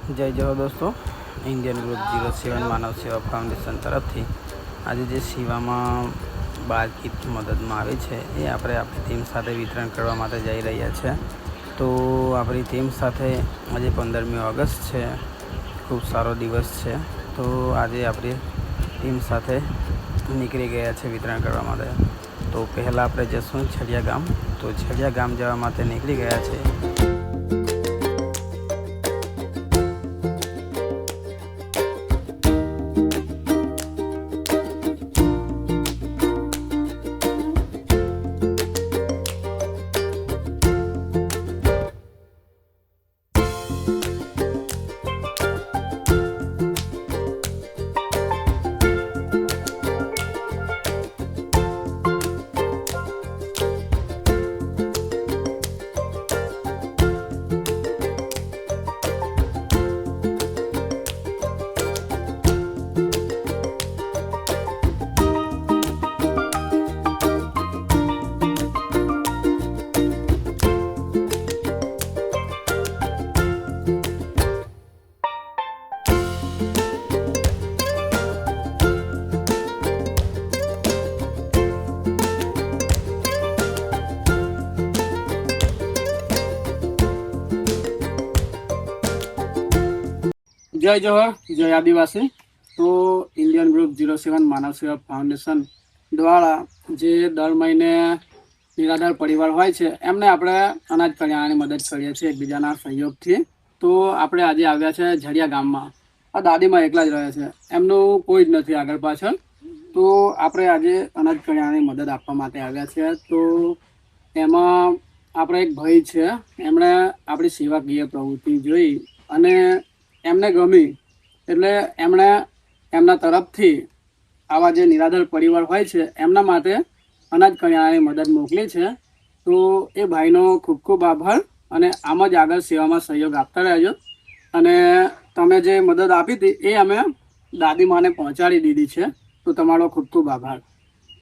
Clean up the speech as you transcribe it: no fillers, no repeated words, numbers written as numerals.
जय जय दोस्तों। इंडियन ग्रुप 07 मानव सेवा फाउंडेशन तरफ थी आज जे सेवा में बातचीत मदद में आई है ये आप टीम साथ वितरण करने जा रहा है। तो अपनी टीम साथ आज 15मी ऑगस्ट है, खूब सारो दिवस है। तो आज अपनी टीम साथ निकली गया है वितरण करने। तो पहला आप जशू छड़िया गाम। तो छड़िया गाम जावा निकली गया है। जय जोहर, जय आदिवासी। तो इंडियन ग्रुप 07 मानव सेवा फाउंडेशन द्वारा जे दर महीने निराधार परिवार होय छे एमने आपणे अनाज करियाणानी मदद करीए छीए एकबीजाना सहयोगथी। तो आपणे આજે આવ્યા છે झड़िया ગામમાં। આ દાદીમાં એકલા જ રહે છે, એમનું કોઈ જ નથી આગળ પાછળ। તો આપણે આજે અનાજ કરિયાણાની મદદ આપવા માટે આવ્યા છે। તો એમાં આપણે એક ભાઈ છે, એમણે આપણી સેવાકીય પ્રવૃત્તિ જોઈ અને એમને ગમી એટલે એમણે એમના તરફથી આવા જે નિરાધાર પરિવાર હોય છે એમના માટે અનાજ કરિયાણાની મદદ મોકલી છે। તો એ ભાઈનો ખૂબ ખૂબ આભાર અને આમ જ આગળ સેવામાં સહયોગ આપતા રહેજો। અને તમે જે મદદ આપી હતી એ અમે દાદીમાને પહોંચાડી દીધી છે। તો તમારો ખૂબ ખૂબ આભાર।